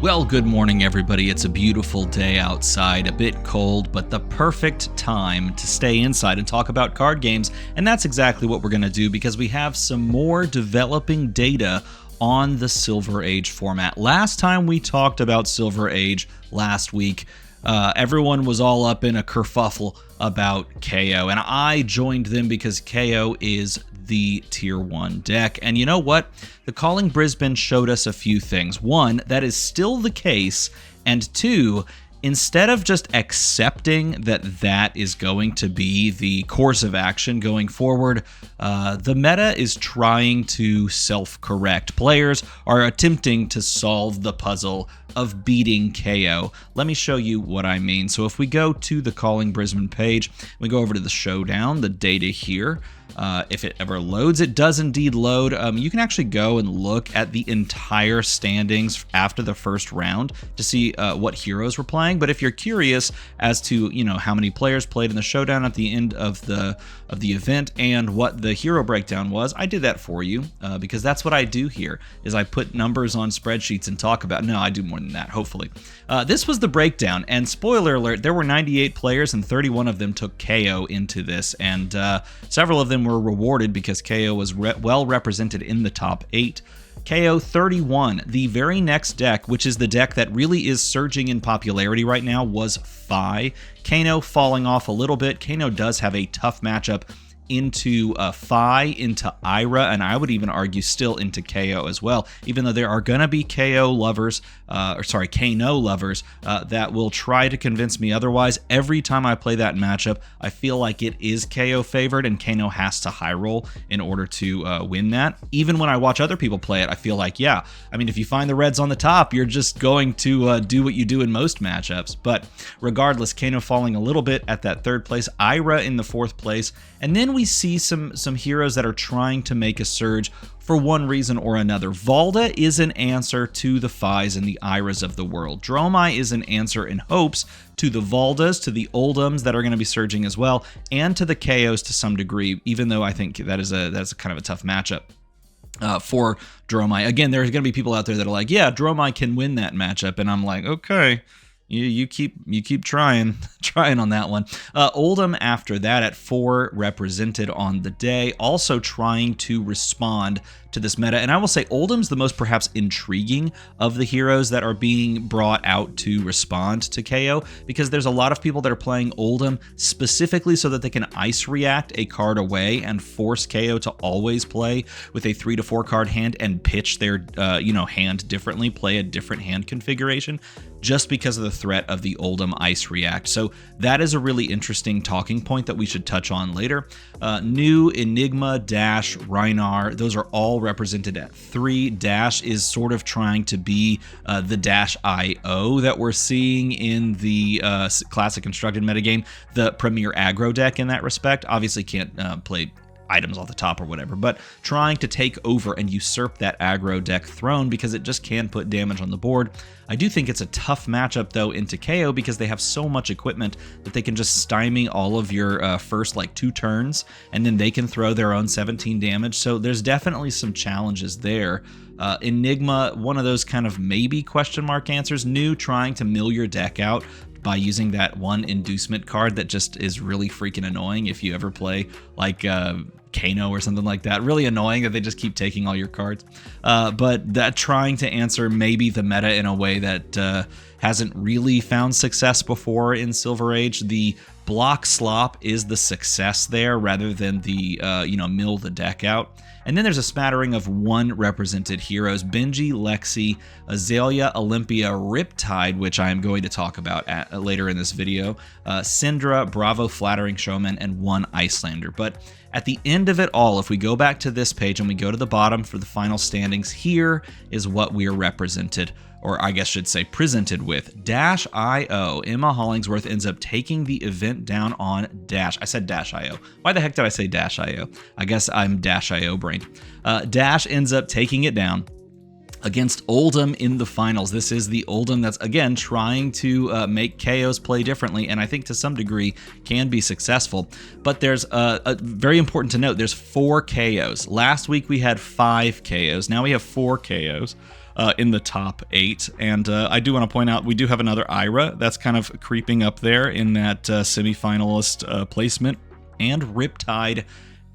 Well, good morning, everybody. It's a beautiful day outside, a bit cold, but the perfect time to stay inside and talk about card games. And that's exactly what we're going to do because we have some more developing data on the Silver Age format. Last time we talked about Silver Age last week, everyone was all up in a kerfuffle about KO, and I joined them because KO is the tier 1 deck. And you know what? The Calling Brisbane showed us a few things. One, that is still the case, and two, instead of just accepting that that is going to be the course of action going forward, the meta is trying to self-correct. Players are attempting to solve the puzzle of beating KO. Let me show you what I mean. So if we go to the Calling Brisbane page, we go over to the showdown, the data here. If it ever loads, it does indeed load. You can actually go and look at the entire standings after the first round to see what heroes were playing. But if you're curious as to how many players played in the showdown at the end of the event and what the hero breakdown was, I did that for you because that's what I do here. Is I put numbers on spreadsheets and talk about. No, I do more than that. Hopefully, this was the breakdown. And spoiler alert: there were 98 players, and 31 of them took KO into this, and several of them were rewarded because KO was well represented in the top 8. KO 31, the very next deck, which is the deck that really is surging in popularity right now, was Fi. Kano falling off a little bit. Kano does have a tough matchup into Fi, into Ira, and I would even argue still into KO as well, even though there are going to be KO lovers, Kano lovers, that will try to convince me otherwise. Every time I play that matchup, I feel like it is KO favored, and Kano has to high roll in order to win that. Even when I watch other people play it, I feel like, yeah, I mean, if you find the reds on the top, you're just going to do what you do in most matchups. But regardless, Kano falling a little bit at that 3rd place, Ira in the 4th place, and then we see some heroes that are trying to make a surge for one reason or another. Valda is an answer to the Fis and the Iras of the world. Dromai is an answer in hopes to the Valdas, to the Oldums that are going to be surging as well, and to the KOs to some degree, even though I think that's a kind of a tough matchup for Dromai. Again, there's going to be people out there that are like, yeah, Dromai can win that matchup, and I'm like, okay. You keep trying on that one. Oldham after that at 4 represented on the day, also trying to respond to this meta. And I will say Oldham's the most perhaps intriguing of the heroes that are being brought out to respond to KO, because there's a lot of people that are playing Oldham specifically so that they can ice react a card away and force KO to always play with a 3 to 4 card hand and pitch their hand differently, play a different hand configuration, just because of the threat of the Oldham ice react. So that is a really interesting talking point that we should touch on later. New, Enigma, Dash, Rhinar, those are all represented at 3. Dash is sort of trying to be the Dash IO that we're seeing in the classic constructed metagame, the premier aggro deck in that respect. Obviously can't play items off the top or whatever, but trying to take over and usurp that aggro deck throne because it just can put damage on the board. I do think it's a tough matchup though into KO because they have so much equipment that they can just stymie all of your first 2 turns, and then they can throw their own 17 damage. So there's definitely some challenges there. Enigma, one of those kind of maybe question mark answers. New, trying to mill your deck out by using that one inducement card that just is really freaking annoying if you ever play Kano or something like that. Really annoying that they just keep taking all your cards. But that trying to answer maybe the meta in a way that hasn't really found success before in Silver Age. The block slop is the success there rather than the mill the deck out. And then there's a smattering of 1 represented heroes: Benji, Lexi, Azalea, Olympia, Riptide, which I am going to talk about later in this video, Syndra, Bravo, Flattering Showman, and 1 Icelander. But at the end of it all, if we go back to this page and we go to the bottom for the final standings, here is what we are represented, or I guess should say presented with. Dash IO. Emma Hollingsworth ends up taking the event down on Dash. I said Dash IO. Why the heck did I say Dash IO? I guess I'm Dash IO brained. Dash ends up taking it down against Oldham in the finals. This is the Oldham that's, again, trying to make KOs play differently, and I think to some degree can be successful. But there's a very important to note, there's 4 KOs. Last week we had 5 KOs. Now we have 4 KOs. in the top 8. And I do want to point out we do have another Ira that's kind of creeping up there in that semifinalist placement, and Riptide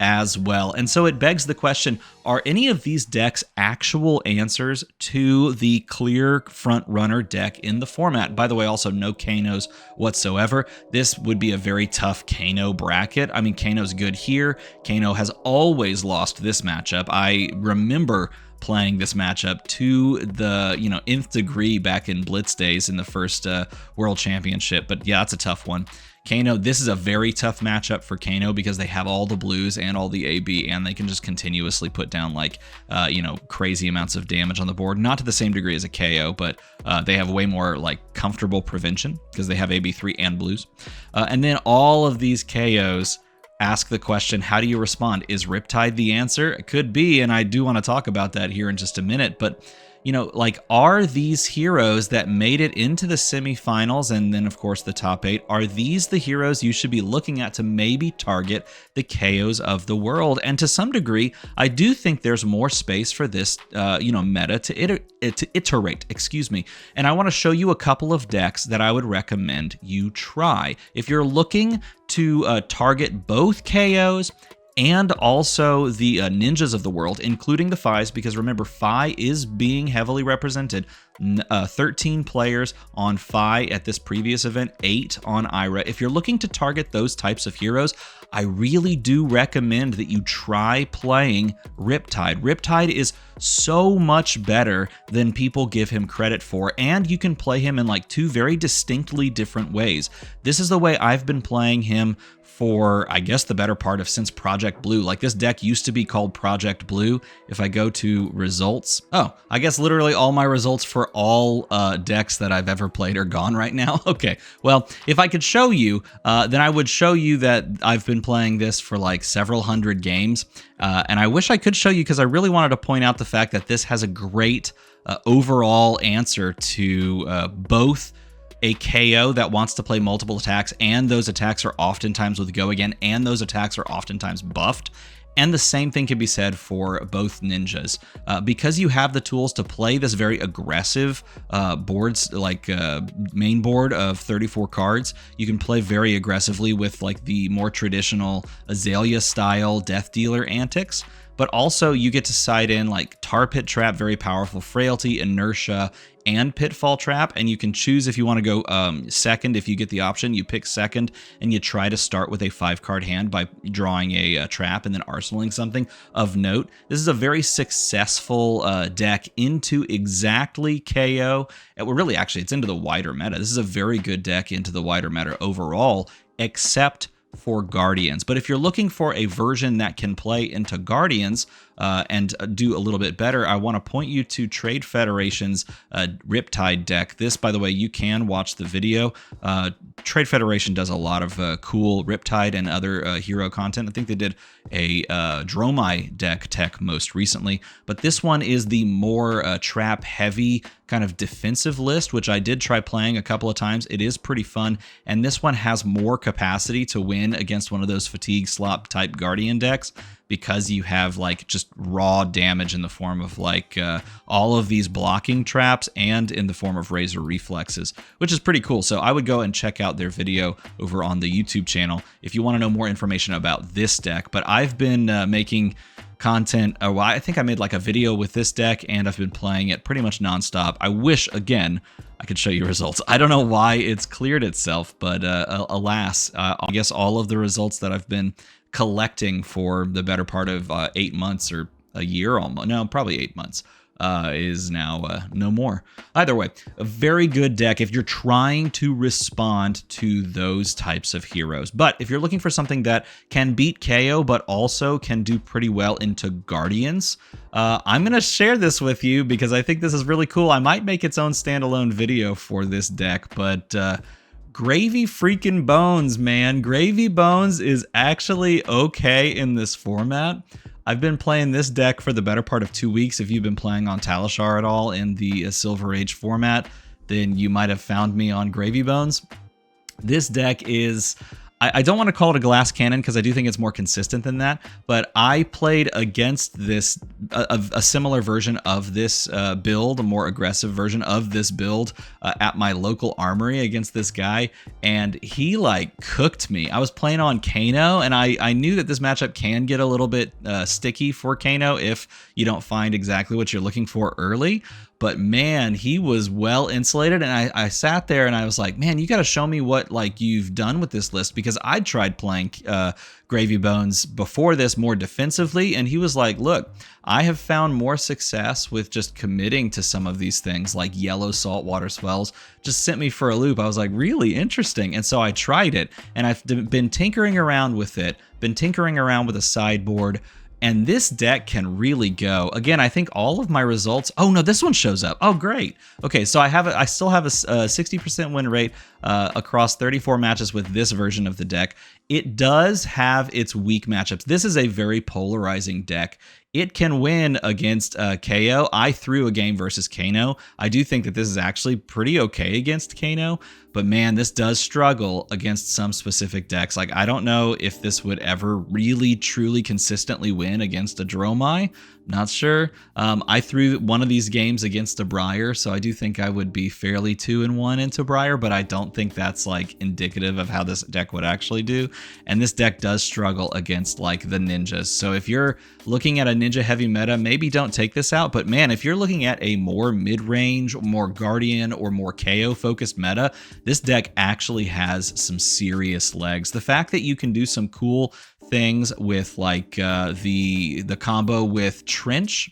as well. And so it begs the question, are any of these decks actual answers to the clear front runner deck in the format? By the way, also no Kanos whatsoever. This would be a very tough Kano bracket. I mean, Kano's good here. Kano has always lost this matchup. I remember playing this matchup to the nth degree back in Blitz days in the first World Championship. But yeah, that's a tough one. Kano, this is a very tough matchup for Kano because they have all the blues and all the AB, and they can just continuously put down like, crazy amounts of damage on the board. Not to the same degree as a KO, but they have way more like comfortable prevention because they have AB3 and blues. And then all of these KOs ask the question, how do you respond? Is Riptide the answer? It could be, and I do want to talk about that here in just a minute, but are these heroes that made it into the semifinals and then, of course, the top 8, are these the heroes you should be looking at to maybe target the KOs of the world? And to some degree, I do think there's more space for this, meta to iterate, excuse me. And I want to show you a couple of decks that I would recommend you try. If you're looking to target both KOs and also the ninjas of the world, including the Phis, because remember, Phi is being heavily represented. 13 players on Phi at this previous event, 8 on Ira. If you're looking to target those types of heroes, I really do recommend that you try playing Riptide. Riptide is so much better than people give him credit for, and you can play him in like 2 very distinctly different ways. This is the way I've been playing him for, I guess, the better part of since Project Blue. Like, this deck used to be called Project Blue. If I go to results, I guess literally all my results for all decks that I've ever played are gone right now. Okay, well, if I could show you, then I would show you that I've been playing this for like several hundred games. And I wish I could show you because I really wanted to point out the fact that this has a great overall answer to both a KO that wants to play multiple attacks, and those attacks are oftentimes with Go Again, and those attacks are oftentimes buffed. And the same thing can be said for both ninjas. Because you have the tools to play this very aggressive boards, like main board of 34 cards, you can play very aggressively with like the more traditional Azalea style Death Dealer antics. But also you get to side in like Tar Pit Trap, very powerful, Frailty, Inertia, and Pitfall Trap, and you can choose if you want to go second. If you get the option, you pick second, and you try to start with a 5-card hand by drawing a trap and then arsenaling something of note. This is a very successful deck into exactly KO. Well, really, actually, it's into the wider meta. This is a very good deck into the wider meta overall, except for Guardians. But if you're looking for a version that can play into Guardians and do a little bit better, I want to point you to Trade Federation's Riptide deck. This, by the way, you can watch the video. Trade Federation does a lot of cool Riptide and other hero content. I think they did a Dromai deck tech most recently, but this one is the more trap heavy kind of defensive list, which I did try playing a couple of times. It is pretty fun, and this one has more capacity to win against one of those fatigue slop type Guardian decks, because you have like just raw damage in the form of like all of these blocking traps and in the form of Razor Reflexes, which is pretty cool. So I would go and check out their video over on the YouTube channel if you want to know more information about this deck. But I've been making content. I think I made like a video with this deck, and I've been playing it pretty much nonstop. I wish, again, I could show you results. I don't know why it's cleared itself, but alas, I guess all of the results that I've been collecting for the better part of 8 months or a year, almost, no, probably 8 months, is now no more. Either way, a very good deck if you're trying to respond to those types of heroes. But if you're looking for something that can beat KO but also can do pretty well into Guardians, I'm going to share this with you because I think this is really cool. I might make its own standalone video for this deck, but Gravy freaking Bones, man. Gravy Bones is actually okay in this format. I've been playing this deck for the better part of 2 weeks. If you've been playing on Talishar at all in the Silver Age format, then you might have found me on Gravy Bones. This deck is, I don't want to call it a glass cannon because I do think it's more consistent than that, but I played against this, a similar version of this build, a more aggressive version of this build at my local armory against this guy, and he like cooked me. I was playing on Kano, and I knew that this matchup can get a little bit sticky for Kano if you don't find exactly what you're looking for early. But man, he was well insulated, and I sat there and I was like, man, you got to show me what like you've done with this list, because I tried playing Gravy Bones before this more defensively, and he was like, look, I have found more success with just committing to some of these things like yellow saltwater swells. Just sent me for a loop. I was like, really interesting, and so I tried it, and I've been tinkering around with it, been tinkering around with a sideboard. And this deck can really go. Again, I think all of my results. Oh no, this one shows up. Oh great. Okay, so I still have a 60% win rate across 34 matches with this version of the deck. It does have its weak matchups. This is a very polarizing deck. It can win against KO. I threw a game versus Kano. I do think that this is actually pretty okay against Kano, but man, this does struggle against some specific decks. Like, I don't know if this would ever really, truly, consistently win against a Dromai. Not sure. I threw one of these games against a Briar, so I do think I would be fairly 2-1 into Briar, but I don't think that's like indicative of how this deck would actually do. And this deck does struggle against like the ninjas. So if you're looking at a ninja heavy meta, maybe don't take this out. But man, if you're looking at a more mid-range, more Guardian, or more KO focused meta, this deck actually has some serious legs. The fact that you can do some cool things with like the combo with Trench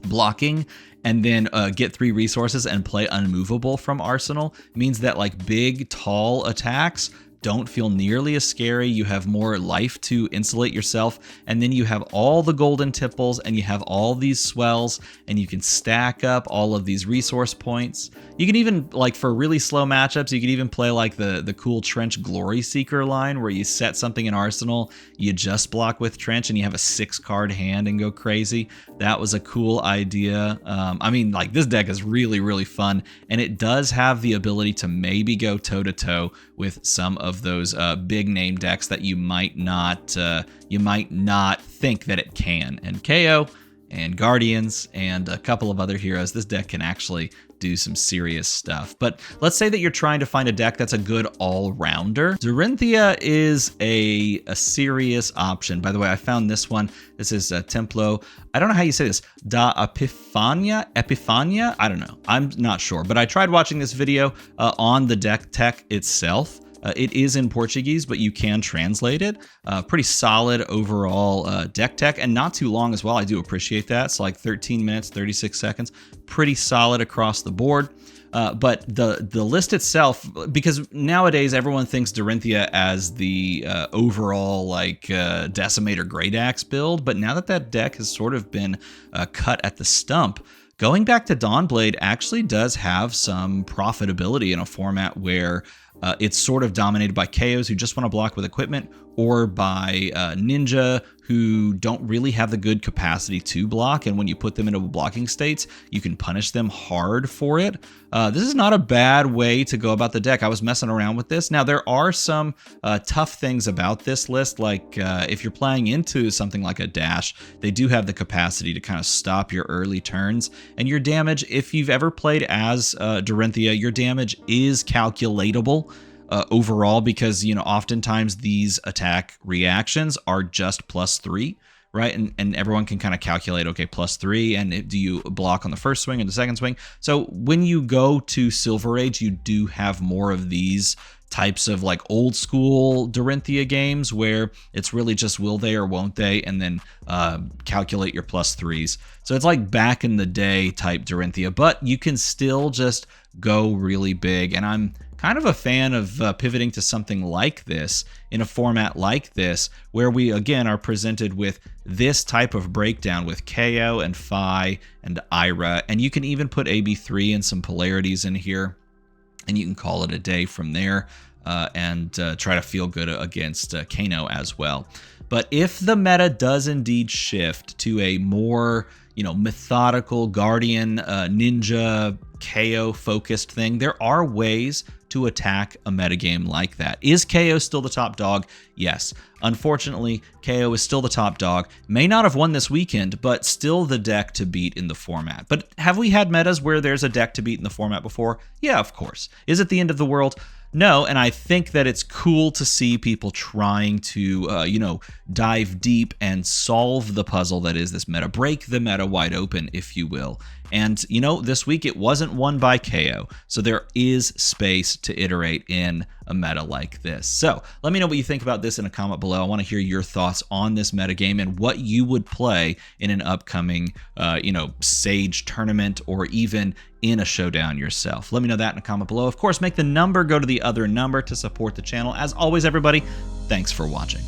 blocking and then get 3 resources and play Unmovable from Arsenal means that like big, tall attacks don't feel nearly as scary. You have more life to insulate yourself, and then you have all the golden tipples, and you have all these swells, and you can stack up all of these resource points. You can even, like for really slow matchups, you can even play like the cool Trench Glory Seeker line where you set something in Arsenal, you just block with Trench, and you have a 6-card hand and go crazy. That was a cool idea. I mean, like this deck is really, really fun, and it does have the ability to maybe go toe-to-toe with some of those big name decks that you might not think that it can. And KO and Guardians and a couple of other heroes, this deck can actually do some serious stuff. But let's say that you're trying to find a deck that's a good all-rounder. Dorinthea is a serious option. By the way, I found this one. This is Templo. I don't know how you say this. Da Epifania? I don't know. I'm not sure. But I tried watching this video on the deck tech itself. It is in Portuguese, but you can translate it. Pretty solid overall deck tech, and not too long as well. I do appreciate that. It's like 13 minutes, 36 seconds. Pretty solid across the board. But the list itself, because nowadays everyone thinks Dorinthea as the overall like Decimator Great Axe build, but now that that deck has sort of been cut at the stump, going back to Dawnblade actually does have some profitability in a format where it's sort of dominated by KOs who just want to block with equipment, or by Ninja who don't really have the good capacity to block, and when you put them into blocking states, you can punish them hard for it. This is not a bad way to go about the deck. I was messing around with this. Now, there are some tough things about this list, like if you're playing into something like a dash, they do have the capacity to kind of stop your early turns, and your damage, if you've ever played as Dorinthea, your damage is calculatable. Overall, because, you know, oftentimes these attack reactions are just +3, right? And everyone can kind of calculate, okay, +3, and do you block on the first swing and the second swing? So when you go to Silver Age, you do have more of these types of like old school Dorinthea games where it's really just will they or won't they, and then calculate your +3s. So it's like back in the day type Dorinthea, but you can still just go really big. And I'm kind of a fan of pivoting to something like this in a format like this, where we again are presented with this type of breakdown with KO and Phi and Ira, and you can even put AB3 and some polarities in here, and you can call it a day from there and try to feel good against Kano as well. But if the meta does indeed shift to a more, you know, methodical Guardian, Ninja, KO focused thing, there are ways to attack a metagame like that. Is KO still the top dog? Yes. Unfortunately, KO is still the top dog. May not have won this weekend, but still the deck to beat in the format. But have we had metas where there's a deck to beat in the format before? Yeah, of course. Is it the end of the world? No, and I think that it's cool to see people trying to, dive deep and solve the puzzle that is this meta, break the meta wide open, if you will. And, this week it wasn't won by KO, so there is space to iterate in a meta like this. So let me know what you think about this in a comment below. I want to hear your thoughts on this metagame and what you would play in an upcoming, Sage tournament or even in a showdown yourself. Let me know that in a comment below. Of course, make the number go to the other number to support the channel. As always, everybody, thanks for watching.